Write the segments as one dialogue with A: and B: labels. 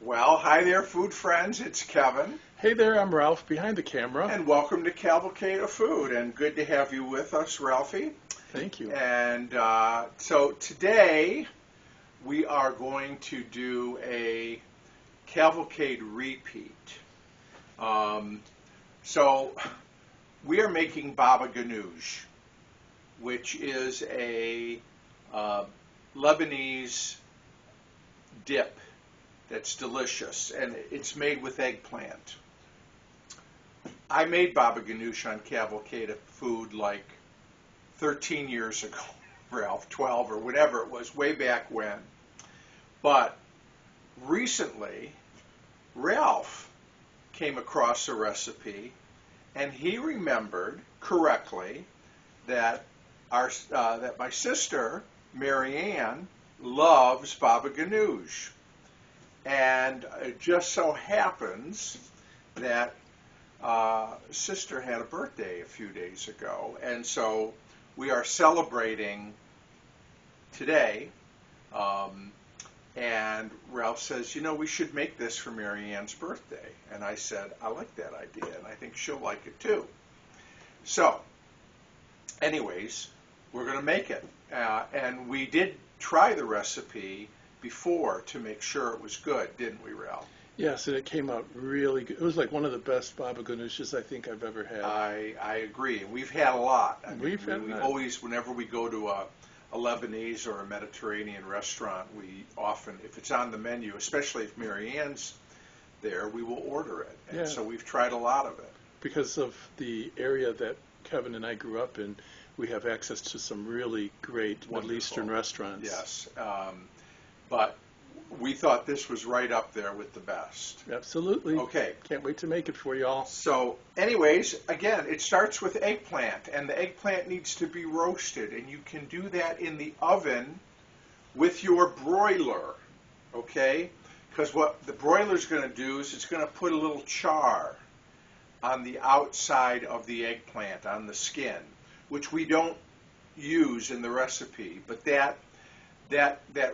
A: Well, hi there, food friends. It's Kevin.
B: Hey there, I'm Ralph behind the camera.
A: And welcome to Cavalcade of Food. And good to have you with us, Ralphie.
B: Thank you.
A: And so today we are going to do a Cavalcade repeat. So we are making baba Ghanouj, which is a Lebanese dip that's delicious, and it's made with eggplant. I made baba Ghanoush on Cavalcade of Food like 13 years ago, Ralph, 12 or whatever it was, way back when. But recently, Ralph came across a recipe, and he remembered correctly that that my sister, Marianne, loves baba Ghanoush. And it just so happens that sister had a birthday a few days ago, and so we are celebrating today. And Ralph says, you know, we should make this for Marianne's birthday. And I said, I like that idea, and I think she'll like it too. So, anyways, we're going to make it. And we did try the recipe before to make sure it was good, didn't we, Ralph?
B: Yes, and it came out really good. It was like one of the best baba Ghanoush's I think I've ever had.
A: I agree. We've had a lot. I mean,
B: we
A: always, whenever we go to a Lebanese or a Mediterranean restaurant, we often, if it's on the menu, especially if Marianne's there, we will order it. And so we've tried a lot of it.
B: Because of the area that Kevin and I grew up in, we have access to some really great Middle Eastern restaurants.
A: Yes. But we thought this was right up there with the best.
B: Absolutely.
A: Okay.
B: Can't wait to make it for y'all.
A: So, anyways, again, it starts with eggplant, and the eggplant needs to be roasted, and you can do that in the oven with your broiler, okay? Because what the broiler's going to do is it's going to put a little char on the outside of the eggplant, on the skin, which we don't use in the recipe, but that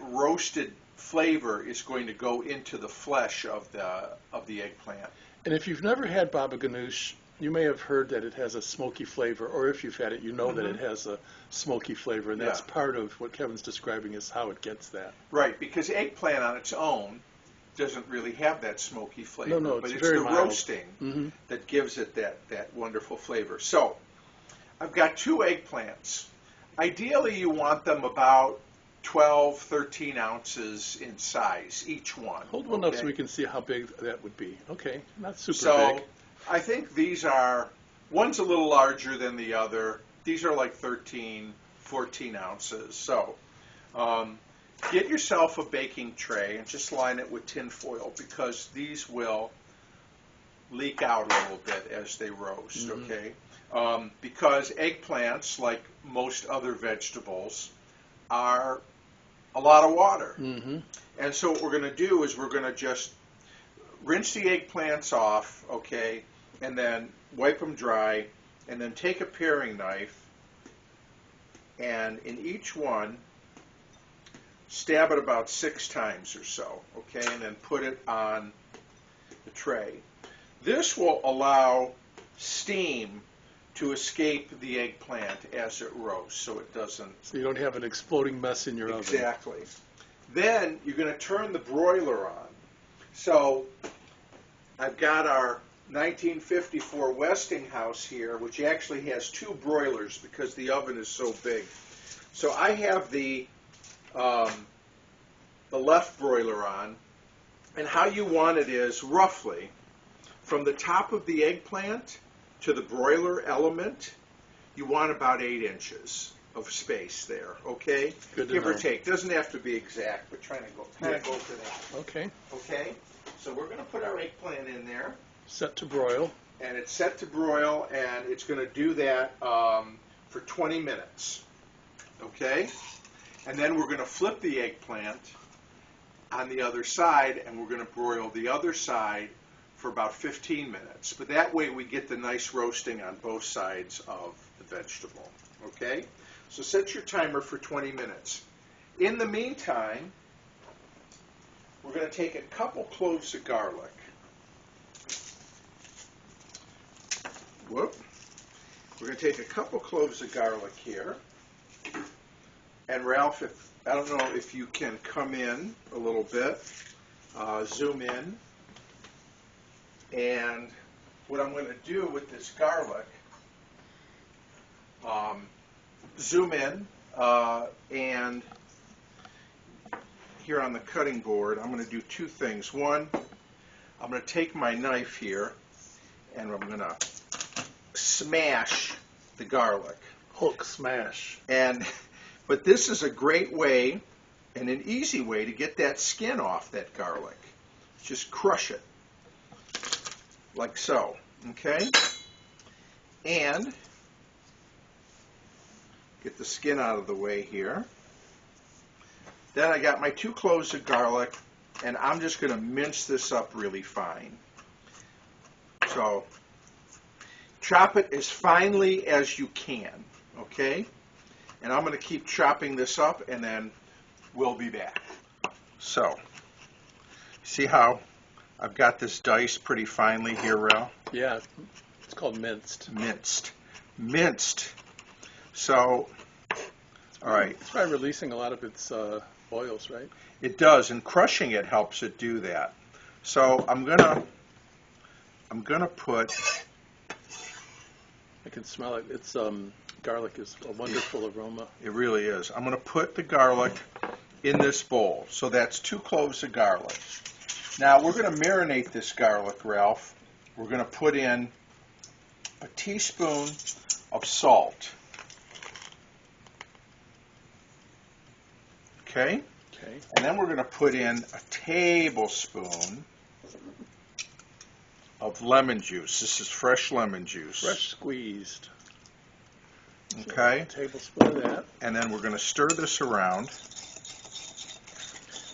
A: roasted flavor is going to go into the flesh of the eggplant.
B: And if you've never had baba Ghanoush, you may have heard that it has a smoky flavor, or if you've had it, you know that it has a smoky flavor, and that's part of what Kevin's describing is how it gets that.
A: Right, because eggplant on its own doesn't really have that smoky flavor,
B: no,
A: but it's
B: very
A: the
B: mild
A: roasting that gives it that wonderful flavor. So, I've got 2 eggplants. Ideally, you want them about 12, 13 ounces in size, each one.
B: Hold one up so we can see how big that would be. Okay, not super big.
A: So, I think these are, one's a little larger than the other. These are like 13, 14 ounces. So, get yourself a baking tray and just line it with tin foil, because these will leak out a little bit as they roast, okay? Because eggplants, like most other vegetables, are a lot of water. And so what we're going to do is we're going to just rinse the eggplants off, okay, and then wipe them dry, and then take a paring knife, and in each one, stab it about 6 times or so, okay, and then put it on the tray. This will allow steam to escape the eggplant as it roasts, so it doesn't...
B: So you don't have an exploding mess in your oven.
A: Exactly. Then you're going to turn the broiler on. So I've got our 1954 Westinghouse here, which actually has 2 broilers because the oven is so big. So I have the left broiler on, and how you want it is roughly from the top of the eggplant to the broiler element, you want about 8 inches of space there, okay? Give or take. Doesn't have to be exact, but try to go for that.
B: Okay.
A: Okay? So we're going to put our eggplant in there.
B: Set to broil.
A: And it's set to broil, and it's going to do that for 20 minutes. Okay? And then we're going to flip the eggplant on the other side, and we're going to broil the other side for about 15 minutes. But that way we get the nice roasting on both sides of the vegetable. Okay? So set your timer for 20 minutes. In the meantime, we're we're going to take a couple cloves of garlic. Whoop. We're going to take a couple cloves of garlic here. And Ralph, I don't know if you can come in a little bit, zoom in. And what I'm going to do with this garlic, zoom in, and here on the cutting board, I'm going to do two things. One, I'm going to take my knife here, and I'm going to smash the garlic.
B: Hook smash.
A: But this is a great way and an easy way to get that skin off that garlic. Just crush it, like so, okay? And get the skin out of the way here. Then I got my 2 cloves of garlic, and I'm just going to mince this up really fine. So chop it as finely as you can, okay? And I'm going to keep chopping this up, and then we'll be back. So, see how I've got this diced pretty finely here, Ralph?
B: Yeah, it's called minced.
A: Minced. So, all right.
B: It's by releasing a lot of its oils, right?
A: It does, and crushing it helps it do that. So I'm gonna put.
B: I can smell it. It's garlic is a wonderful aroma.
A: It really is. I'm going to put the garlic in this bowl. So that's 2 cloves of garlic. Now we're going to marinate this garlic, Ralph. We're going to put in a teaspoon of salt. Okay?
B: Okay.
A: And then we're going to put in a tablespoon of lemon juice. This is fresh lemon juice.
B: Fresh squeezed.
A: Okay.
B: So, a tablespoon of that.
A: And then we're going to stir this around.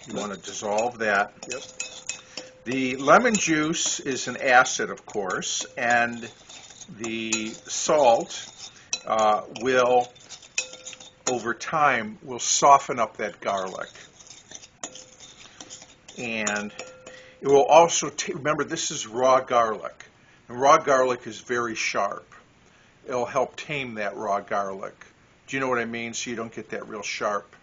A: You want to dissolve that.
B: Yep.
A: The lemon juice is an acid, of course, and the salt will, over time, will soften up that garlic. And it will also, remember, this is raw garlic. And raw garlic is very sharp. It'll help tame that raw garlic. Do you know what I mean? So you don't get that real sharp.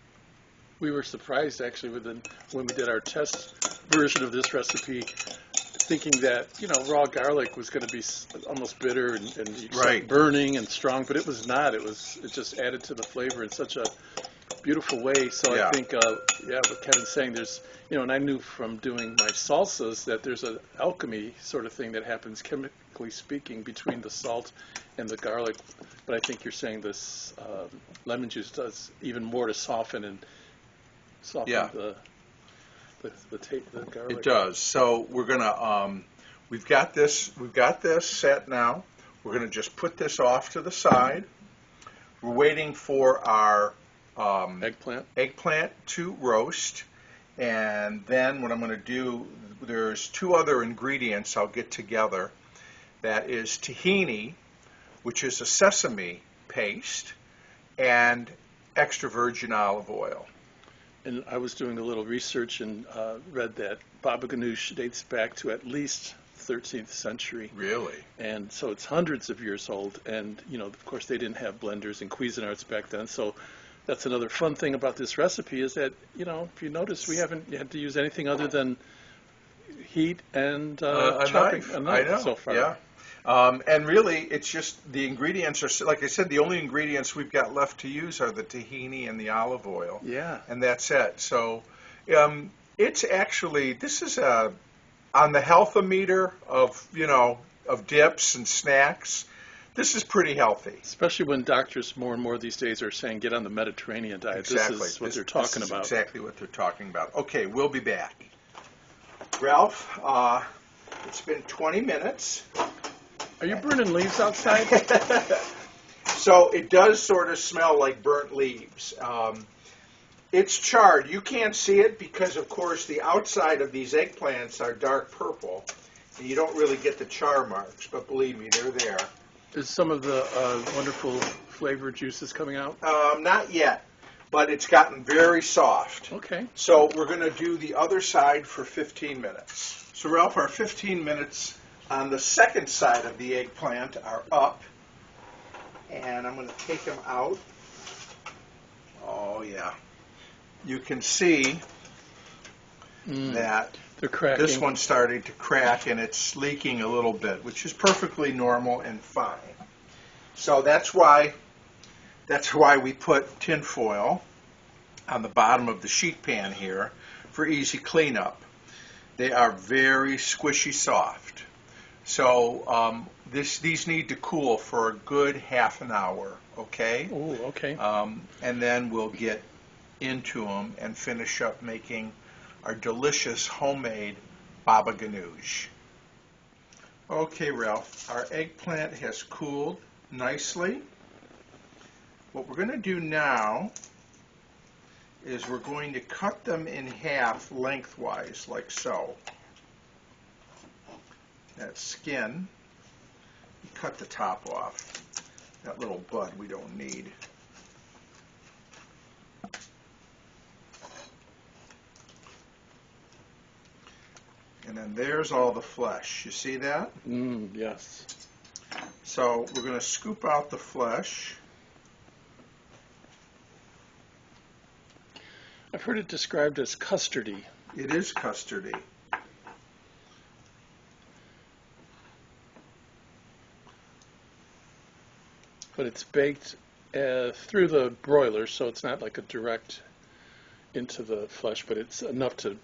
B: We were surprised, actually, when we did our test version of this recipe, thinking that, raw garlic was going to be almost bitter and
A: right.
B: burning and strong, but it was not. It just added to the flavor in such a beautiful way. So
A: Yeah.
B: I think, what Kevin's saying, there's, and I knew from doing my salsas that there's an alchemy sort of thing that happens, chemically speaking, between the salt and the garlic. But I think you're saying this lemon juice does even more to soften the garlic.
A: It does. So we're gonna we've got this set now. We're gonna just put this off to the side. We're waiting for our eggplant to roast, and then what I'm going to do, there's 2 other ingredients I'll get together. That is tahini, which is a sesame paste, and extra virgin olive oil.
B: And I was doing a little research and read that baba ganoush dates back to at least 13th century.
A: Really?
B: And so it's hundreds of years old. And, of course, they didn't have blenders and Cuisinarts back then. So that's another fun thing about this recipe is that, if you notice, we haven't had to use anything other than heat and chopping.
A: Knife.
B: A knife
A: I know.
B: So far.
A: Yeah. And really, it's just the ingredients are, like I said, the only ingredients we've got left to use are the tahini and the olive oil.
B: Yeah.
A: And that's it. So it's actually, this is on the healthometer of dips and snacks. This is pretty healthy.
B: Especially when doctors more and more these days are saying get on the Mediterranean diet.
A: Exactly.
B: This is what they're talking about.
A: Exactly what they're talking about. Okay, we'll be back. Ralph, it's been 20 minutes.
B: Are you burning leaves outside?
A: So it does sort of smell like burnt leaves. It's charred. You can't see it because, of course, the outside of these eggplants are dark purple, and you don't really get the char marks, but believe me, they're there.
B: Is some of the wonderful flavor juices coming out?
A: Not yet. but it's gotten very soft.
B: Okay.
A: So we're going to do the other side for 15 minutes. So Ralph, our 15 minutes on the second side of the eggplant are up. And I'm going to take them out. Oh, yeah. You can see that
B: they're cracking.
A: this one's starting to crack and it's leaking a little bit, which is perfectly normal and fine. So that's why we put tin foil on the bottom of the sheet pan here for easy cleanup. They are very squishy soft. So these need to cool for a good half an hour, okay?
B: Oh, okay.
A: And then we'll get into them and finish up making our delicious homemade baba Ghanouj. Okay, Ralph, our eggplant has cooled nicely. What we're going to do now is we're going to cut them in half lengthwise, like so. That skin, you cut the top off. That little bud we don't need. And then there's all the flesh. You see that?
B: Yes.
A: So we're going to scoop out the flesh.
B: I've heard it described as custardy.
A: It is custardy.
B: But it's baked through the broiler, so it's not like a direct into the flesh, but it's enough to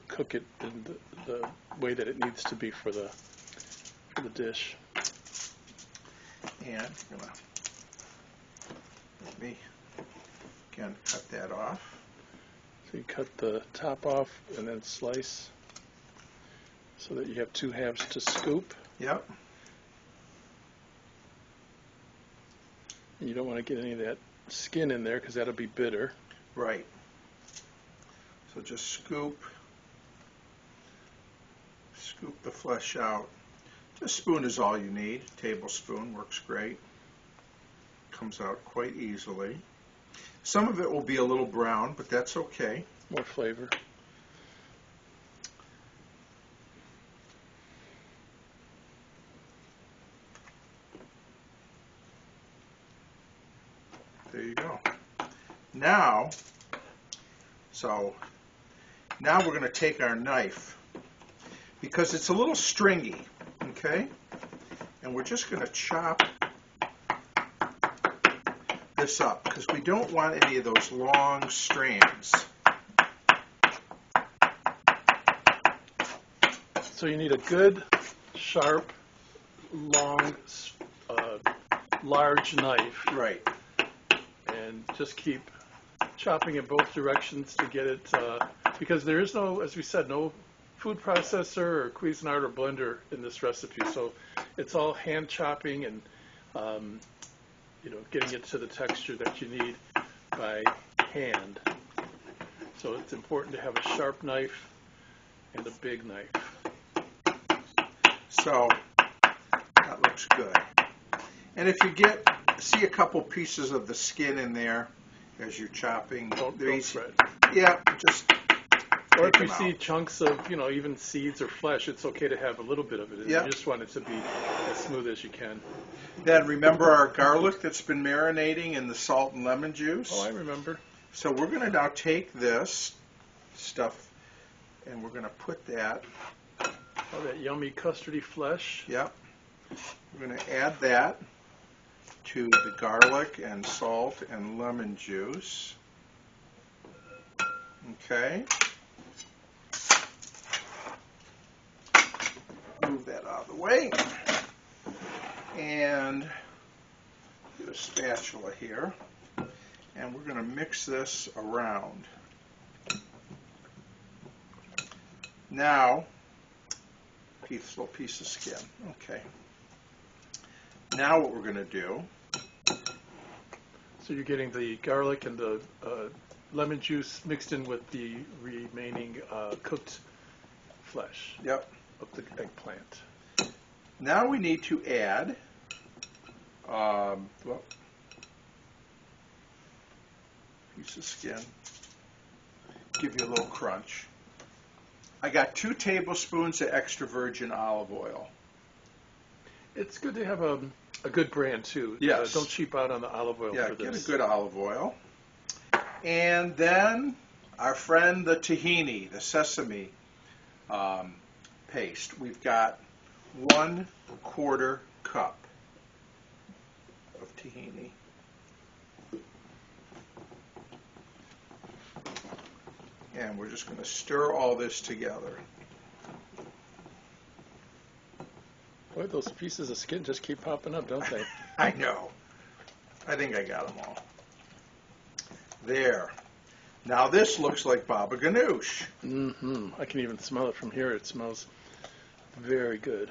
B: cook it in the way that it needs to be for the dish.
A: And I'm going to let me again cut that off.
B: So you cut the top off and then slice so that you have two halves to scoop.
A: Yep.
B: And you don't want to get any of that skin in there because that'll be bitter.
A: Right. So just scoop the flesh out. A spoon is all you need. Tablespoon works great. Comes out quite easily. Some of it will be a little brown, but that's okay.
B: More flavor.
A: There you go. Now we're going to take our knife, because it's a little stringy, okay? And we're just going to chop this up, because we don't want any of those long strands.
B: So you need a good, sharp, long, large knife.
A: Right.
B: And just keep chopping in both directions to get it, because there is no, as we said, no food processor or Cuisinart or blender in this recipe. So it's all hand chopping and getting it to the texture that you need by hand. So it's important to have a sharp knife and a big knife.
A: So that looks good. And if you see a couple pieces of the skin in there as you're chopping,
B: Don't fret.
A: Yeah, just
B: or if you
A: them
B: see
A: out.
B: chunks of, even seeds or flesh, it's okay to have a little bit of it.
A: Yeah.
B: You just want it to be as smooth as you can.
A: Then remember our garlic that's been marinating in the salt and lemon juice?
B: Oh, I remember.
A: So we're going to now take this stuff and we're going to put that.
B: Oh, that yummy custardy flesh.
A: Yep. We're going to add that to the garlic and salt and lemon juice. Okay. Move that out of the way. And get a spatula here. And we're going to mix this around. Now, little piece of skin. Okay. Now what we're going to do.
B: So you're getting the garlic and the lemon juice mixed in with the remaining cooked flesh.
A: Yep.
B: Of the eggplant.
A: Now we need to add piece of skin. Give you a little crunch. I got 2 tablespoons of extra virgin olive oil.
B: It's good to have a good brand too.
A: Yes.
B: Don't cheap out on the olive oil
A: Yeah,
B: for this.
A: get a good olive oil. And then our friend the tahini, the sesame paste. We've got 1/4 cup of tahini. And we're just going to stir all this together.
B: Boy, those pieces of skin just keep popping up, don't they?
A: I know. I think I got them all. There. Now this looks like baba ganoush.
B: Mm-hmm. I can even smell it from here. It smells very good.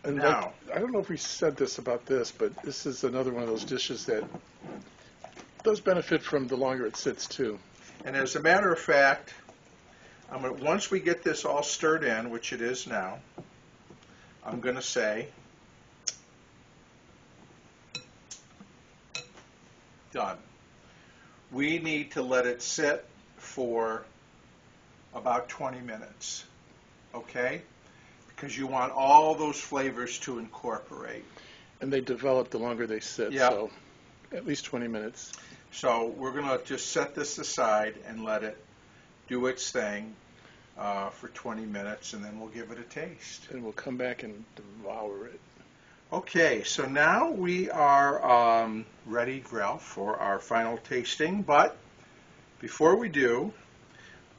B: And
A: Now,
B: I don't know if we said this about this, but this is another one of those dishes that does benefit from the longer it sits too.
A: and as a matter of fact, once we get this all stirred in, which it is now, I'm going to say, done. We need to let it sit for about 20 minutes, okay? Because you want all those flavors to incorporate.
B: And they develop the longer they sit,
A: Yep.
B: so at least 20 minutes.
A: So we're going to just set this aside and let it do its thing for 20 minutes, and then we'll give it a taste.
B: And we'll come back and devour it.
A: Okay, so now we are ready, Ralph, for our final tasting. But before we do,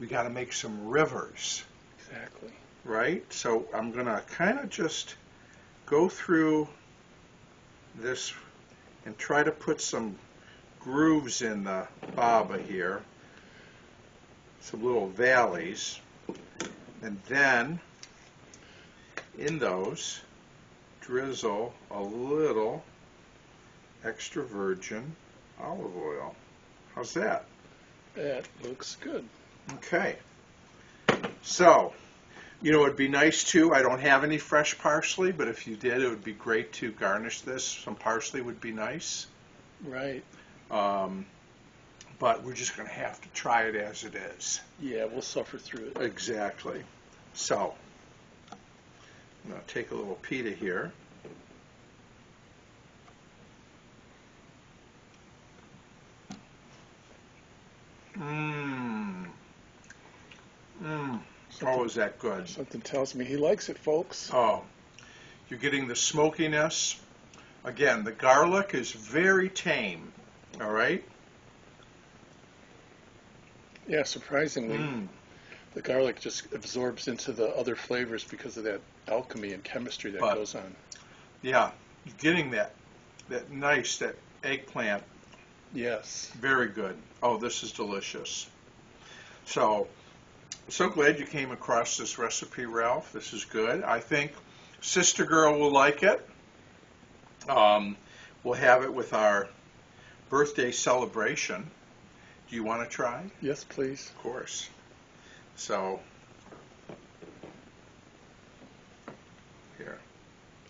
A: we got to make some rivers,
B: Exactly.
A: right? So I'm going to kind of just go through this and try to put some grooves in the baba here, some little valleys, and then in those drizzle a little extra virgin olive oil. How's that?
B: That looks good.
A: Okay. So, you know, it'd be nice too. I don't have any fresh parsley, but if you did, it would be great to garnish this. Some parsley would be nice.
B: Right.
A: But we're just going to have to try it as it is.
B: Yeah, we'll suffer through it.
A: Exactly. So, I'm going to take a little pita here. Mmm. Mmm. Oh, is that good?
B: Something tells me he likes it, folks.
A: Oh, you're getting the smokiness. Again, the garlic is very tame. All right?
B: Yeah, surprisingly,
A: Mm.
B: the garlic just absorbs into the other flavors because of that alchemy and chemistry that
A: But-
B: goes on.
A: Yeah, you're getting that nice, that eggplant.
B: Yes.
A: Very good. Oh, this is delicious. So glad you came across this recipe, Ralph. This is good. I think Sister Girl will like it. We'll have it with our birthday celebration. Do you want to try?
B: Yes, please.
A: Of course. So, here,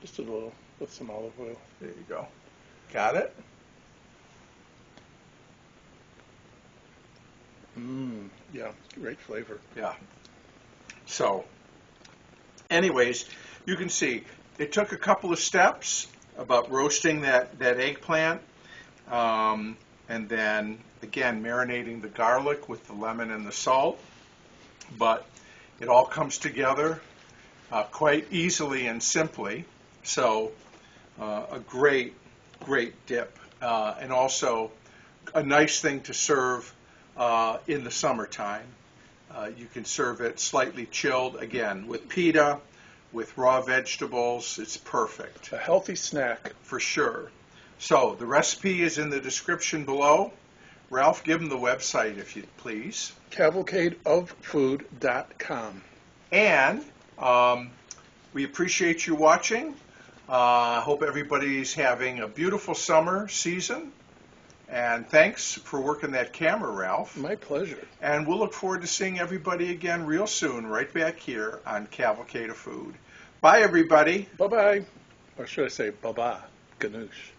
B: Just a little with some olive oil.
A: there you go. Got it?
B: Mmm. Yeah, great flavor.
A: Yeah. So, anyways, you can see it took a couple of steps about roasting that eggplant, and then again marinating the garlic with the lemon and the salt. But it all comes together quite easily and simply. So, a great dip, and also a nice thing to serve in the summertime. You can serve it slightly chilled, again, with pita, with raw vegetables. It's perfect,
B: A healthy snack.
A: for sure. So the recipe is in the description below. Ralph, give them the website, if you'd please.
B: Cavalcadeoffood.com.
A: And we appreciate you watching. I hope everybody's having a beautiful summer season. And thanks for working that camera, Ralph.
B: My pleasure.
A: And we'll look forward to seeing everybody again real soon, right back here on Cavalcade of Food. Bye, everybody.
B: Bye-bye. Or should I say bye-bye, Ghanoush.